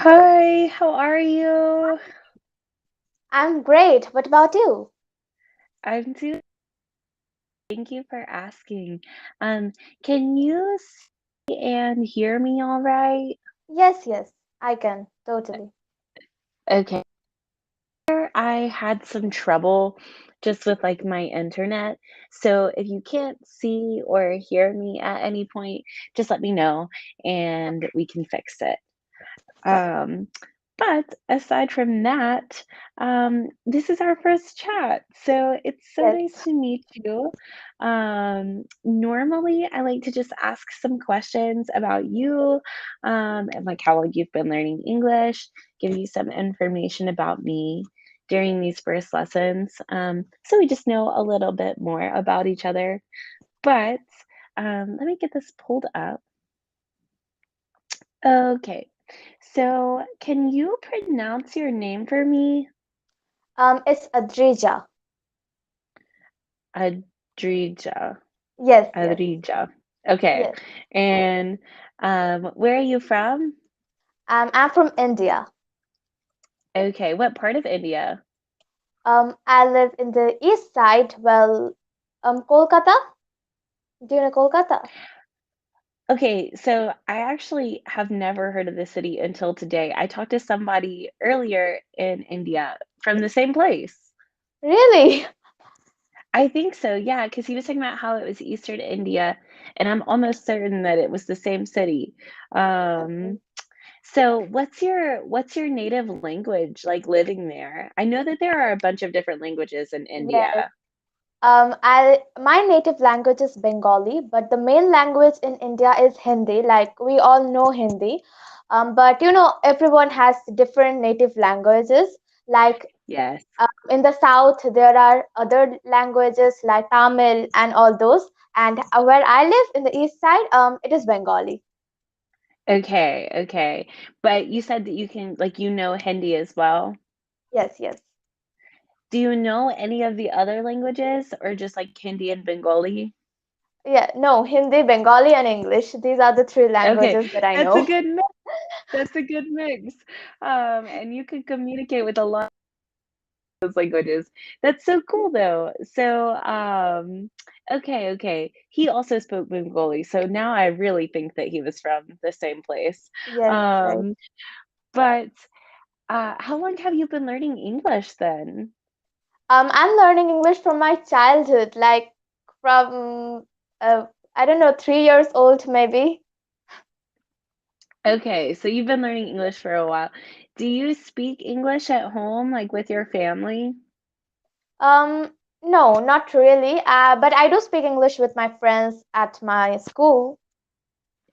Hi, how are you? I'm great. What about you? I'm doing. Thank you for asking. Um, can you see and hear me all right? Yes, yes, I can. Totally. Okay. I had some trouble just with like my internet. So if you can't see or hear me at any point, just let me know and we can fix it. Sure. Um, but aside from that, this is our first chat. So it's so Yes. nice to meet you. Normally, I like to just ask some questions about you and like how long you've been learning English, give you some information about me during these first lessons. So we just know a little bit more about each other. But let me get this pulled up. Okay. So, can you pronounce your name for me? It's Adrija. Adrija. Yes, yes, Adrija. Okay. yes. And where are you from? I'm from India. Okay. What part of India? I live in the east side. Kolkata. Do you know Kolkata? Okay, so I actually have never heard of the city until today. I talked to somebody earlier in India from the same place. Really? I think so, yeah, because he was talking about how it was Eastern India, and I'm almost certain that it was the same city. Okay. Um, so what's your native language like living there? I know that there are a bunch of different languages in Yes. India. I my native language is Bengali, but the main language in India is Hindi. Like we all know Hindi, but everyone has different native languages. Like Yes. in the south, there are other languages like Tamil and all those. And where I live in the east side, it is Bengali. Okay, okay. But you said that you can like you know Hindi as well. Yes, yes. Do you know any of the other languages or just like Hindi and Bengali? Yeah, no, Hindi, Bengali, and English. These are the three Okay, languages that I that's a know. good mix. That's a good mix. And you can communicate with a lot of those languages. That's so cool though. So, okay, okay. He also spoke Bengali, so now I really think that he was from the same place. Yes, right. Um, but how long have you been learning English then? I'm learning English from my childhood, like from I don't know, 3 years old maybe. Okay, so you've been learning English for a while. Do you speak English at home, like with your family? No, not really. But I do speak English with my friends at my school.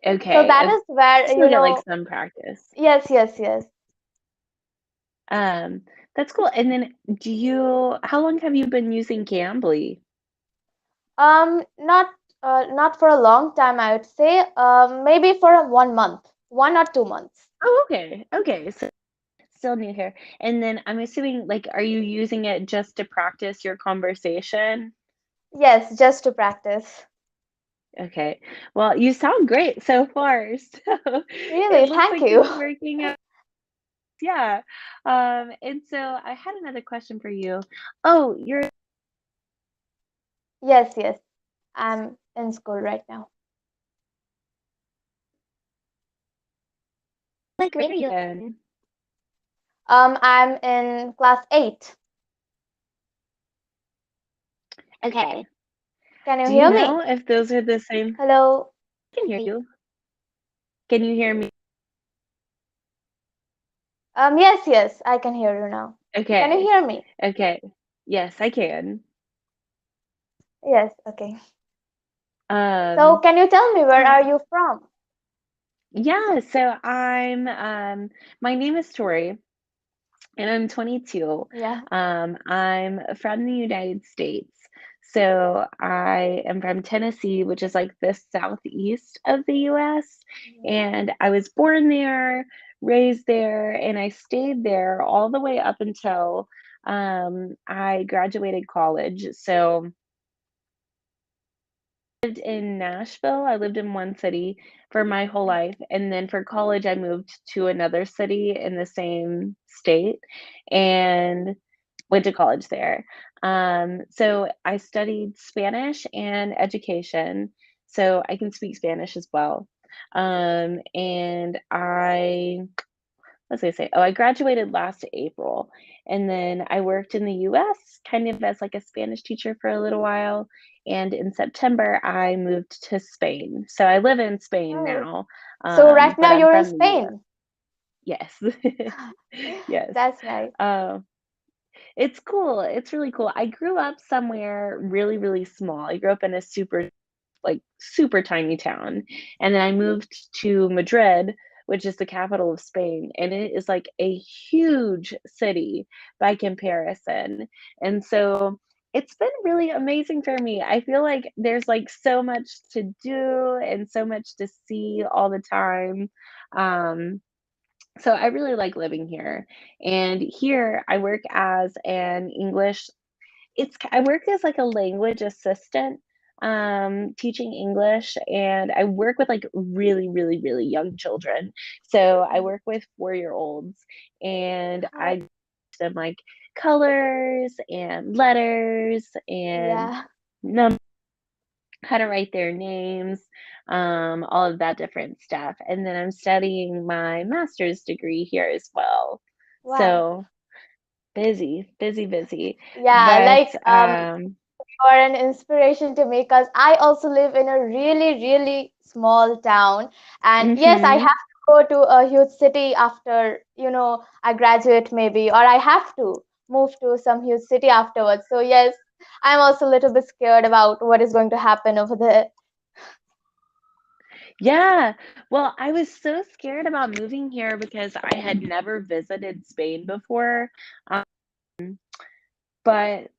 So Okay, that is where, so you get like some practice. yes, yes, yes. Um, that's cool. And then how long have you been using Cambly? Not for a long time, I would say. Maybe for 1 month, 1 or 2 months. Oh, okay. Okay. So still new here. And then I'm assuming like are you using it just to practice your conversation? Yes, just to practice. Okay. Well, you sound great so far. So it Really, looks thank like this you. is working out. Yeah. And so I had another question for you. Oh, you're Yes, yes. I'm in school right now. what grade are you in? I'm in class 8. Okay. Can you Do you hear me? know if those are the same? Hello. I can hear you. Can you hear me? Yes, yes, I can hear you now. Can you Okay. hear me? Okay. Yes, I can. Yes, okay. So Um, can you tell me where uh, are you from? yeah, so my name is Tori and I'm 22. Yeah. I'm from the United States. So I am from Tennessee, which is like the southeast of the US. Mhm. And I was born there, raised there, and I stayed there all the way up until I graduated college. So lived in Nashville. I lived in one city for my whole life, and then for college, I moved to another city in the same state and went to college there. So I studied Spanish and education, so I can speak Spanish as well. And I what was I gonna say? Oh, I graduated last April, and then I worked in the US kind of as like a Spanish teacher for a little while. And in September, I moved to Spain. So I live in Spain Oh, now, so right but now I'm you're in from the US. Spain. Yes. Yes. That's nice. Uh, it's cool. It's really cool. I grew up somewhere really, really small. I grew up in a super tiny town. And then I moved to Madrid, which is the capital of Spain, and it is like a huge city by comparison. And so it's been really amazing for me. I feel like there's like so much to do and so much to see all the time. Um, so I really like living here. And here I work as an English I work as, like, a language assistant, teaching English, and I work with, like, really, really, really young children. So I work with four-year-olds, and Oh, I teach them, like, colors and letters and yeah. num how to write their names, all of that different stuff, and then I'm studying my master's degree here as well. Wow. So busy, busy, busy, Yeah, but, like you're an inspiration to me because I also live in a really, really small town. And yes, I have mhm. to go to a huge city after, I graduate maybe, or I have to move to some huge city afterwards. So yes, I'm also a little bit scared about what is going to happen over there. Yeah. Well, I was so scared about moving here because I had never visited Spain before, um, but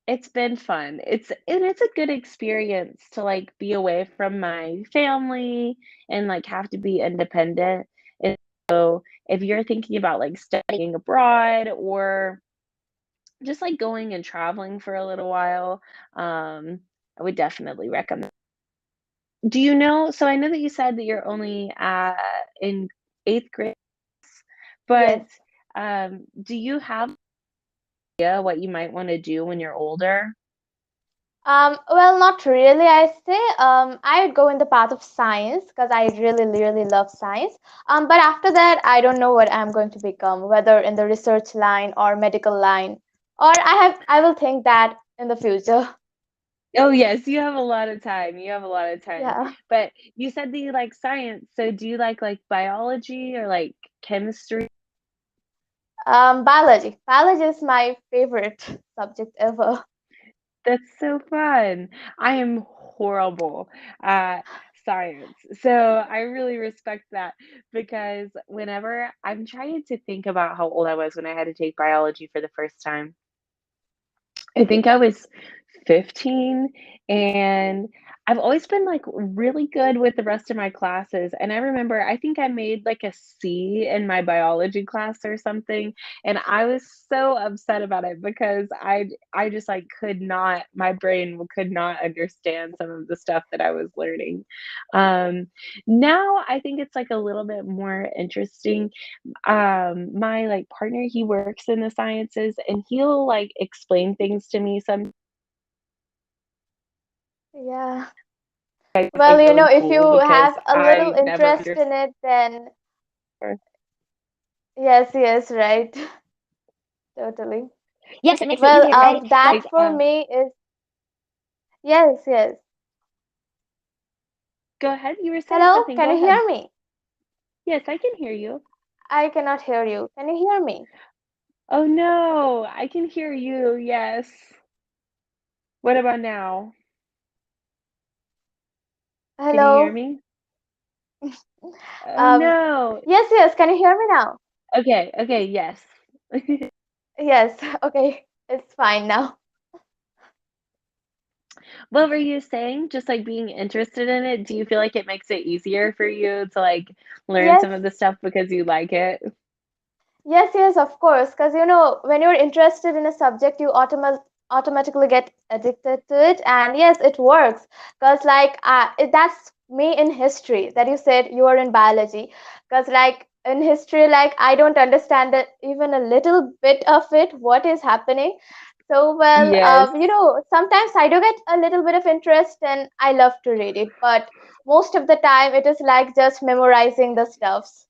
it's been fun. It's a good experience to, like, be away from my family and, like, have to be independent, and so if you're thinking about, like, studying abroad or just, like, going and traveling for a little while, I would definitely recommend. Do you know so I know that you said that you're only, in 8th grade, but, Yes. do you have idea what you might wanna do when you're older? Well, not really, I say. I would go in the path of science because I really, really love science. But after that, I don't know what I'm going to become, whether in the research line or medical line, or I will think that in the future. Oh, yes, you have a lot of time, you have a lot of time, Yeah. but you said that you like science, so do you like, biology or, like, chemistry? Biology. Biology is my favorite subject ever. That's so fun. I am horrible at science, so I really respect that because whenever I'm trying to think about how old I was when I had to take biology for the first time. I think I was 15, and I've always been, like, really good with the rest of my classes, and I remember I think I made, like, a C in my biology class or something, and I was so upset about it because I just, like, could not my brain could not understand some of the stuff that I was learning. Now I think it's, like, a little bit more interesting. My, like, partner, he works in the sciences, and he'll, like, explain things to me some Yeah. like, Well, really if cool you because have a little I never interest understood. in it, then yes, yes, right. Totally. Yes, it makes it Well, easier, right? that Like, for me is yes, yes. go ahead, you were saying Hello, something, can go you ahead. hear me? Yes, I can hear you. I cannot hear you. Can you hear me? Oh, no, I can hear you, yes. What about now? Can you hear Hello? me? Oh, Um, no. yes, yes, can you hear me now? Okay, okay, yes. Yes, okay, it's fine now. What were you saying? Just, like, being interested in it, do you feel like it makes it easier for you to, like, learn Yes, some of the stuff because you like it? yes, yes, of course, because when you're interested in a subject, you automatically get addicted to it. And yes, it works because that's me in history that you said you are in biology. Because like in history, like I don't understand it, even a little bit of it, what is happening. So well, Yes. sometimes I do get a little bit of interest and I love to read it, but most of the time it is like just memorizing the stuffs.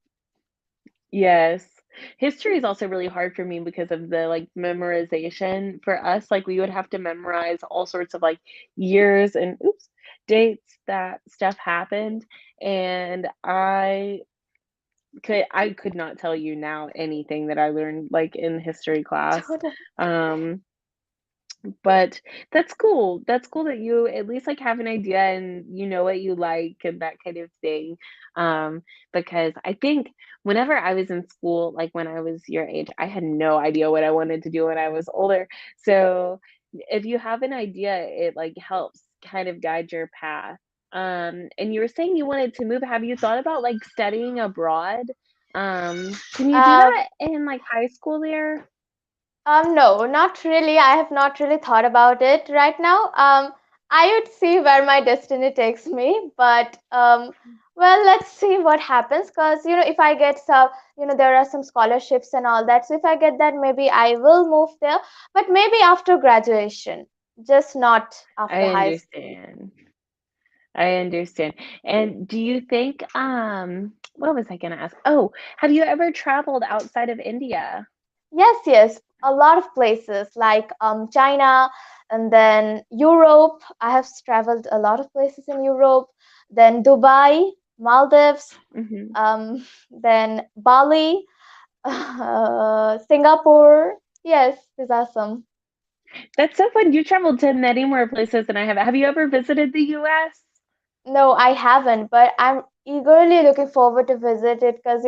Yes. History is also really hard for me because of the, like, memorization. For us, like, we would have to memorize all sorts of, like, years and oops, dates that stuff happened, and I could not tell you now anything that I learned, like, in history class. Um but that's cool. That's cool that you at least, like, have an idea and you know what you like and that kind of thing. Um, because I think whenever I was in school, like, when I was your age, I had no idea what I wanted to do when I was older. So, if you have an idea, it, like, helps kind of guide your path. And you were saying you wanted to move. Have you thought about, like, studying abroad? Can you do Um, that in, like, high school there? no, not really. I have not really thought about it right now. I would see where my destiny takes me, but well, let's see what happens. Because if I get some, there are some scholarships and all that. So if I get that, maybe I will move there. But maybe after graduation, just not after I high school. understand. I understand. And do you think, what was I gonna ask? Oh, have you ever traveled outside of India? Yes, yes, a lot of places like China and then Europe. I have traveled a lot of places in Europe. Then Dubai, Maldives, Mhm. then Bali, Singapore. Yes, these are some. That's so fun. You traveled to many more places than I have. Have you ever visited the US? No, I haven't, but I'm eagerly looking forward to visit it because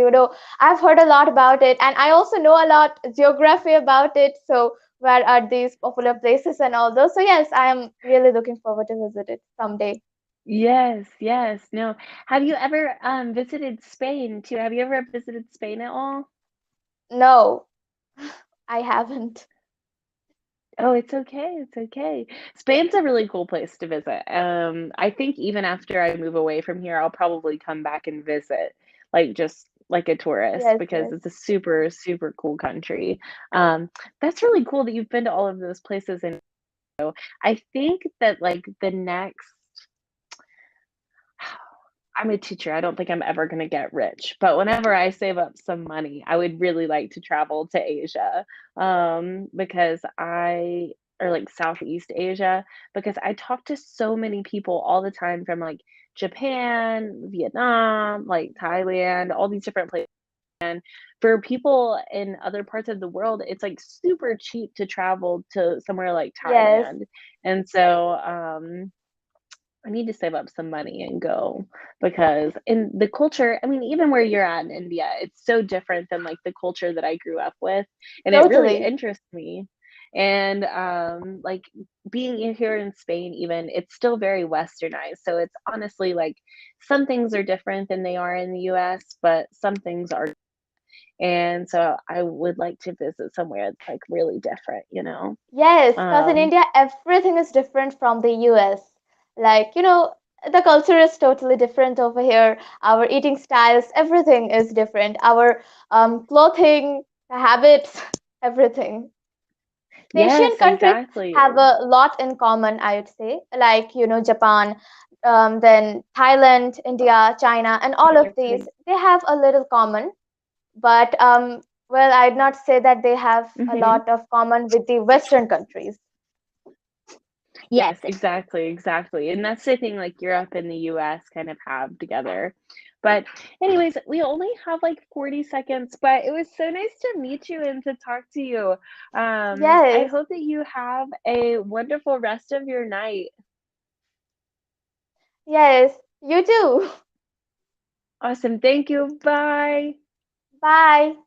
I've heard a lot about it, and I also know a lot geography about it. So where are these popular places and all those? So yes, I am really looking forward to visit it someday. Yes, yes. No. Have you ever visited Spain too? Have you ever visited Spain at all? No, I haven't. Oh, it's okay, it's okay. Spain's a really cool place to visit. I think even after I move away from here, I'll probably come back and visit, like, just like a tourist Yes, because yes. it's a super, super cool country. Um, that's really cool that you've been to all of those places, and I think that, like, the next I'm a teacher. I don't think I'm ever gonna get rich, but whenever I save up some money, I would really like to travel to Asia, because I or like Southeast Asia, because I talk to so many people all the time from like Japan, Vietnam, like Thailand, all these different places. And for people in other parts of the world, it's like super cheap to travel to somewhere like Yes, Thailand. And so, I need to save up some money and go because in the culture, I mean, even where you're at in India, it's so different than like the culture that I grew up with, and it really totally. interests me. And like being here in Spain, even it's still very westernized. So it's honestly like some things are different than they are in the US, but some things are. And so I would like to visit somewhere that's like really different, you know? Yes, because in Um, India, everything is different from the US. Like, the culture is totally different over here. Our eating styles, everything is different. Our clothing, habits, everything. The Asian yes, countries have exactly. a lot in common, I would say. Like, Japan, then Thailand, India, China, and all of these, Exactly. they have a little common. But well, I'd not say that they have a Mhm. lot of common with the Western countries. Yes, exactly, exactly. And that's the thing like Europe and the US kind of have together. But anyways, we only have like 40 seconds, but it was so nice to meet you and to talk to you. I Yes, hope that you have a wonderful rest of your night. yes, you too. Awesome. Thank you. Bye. Bye.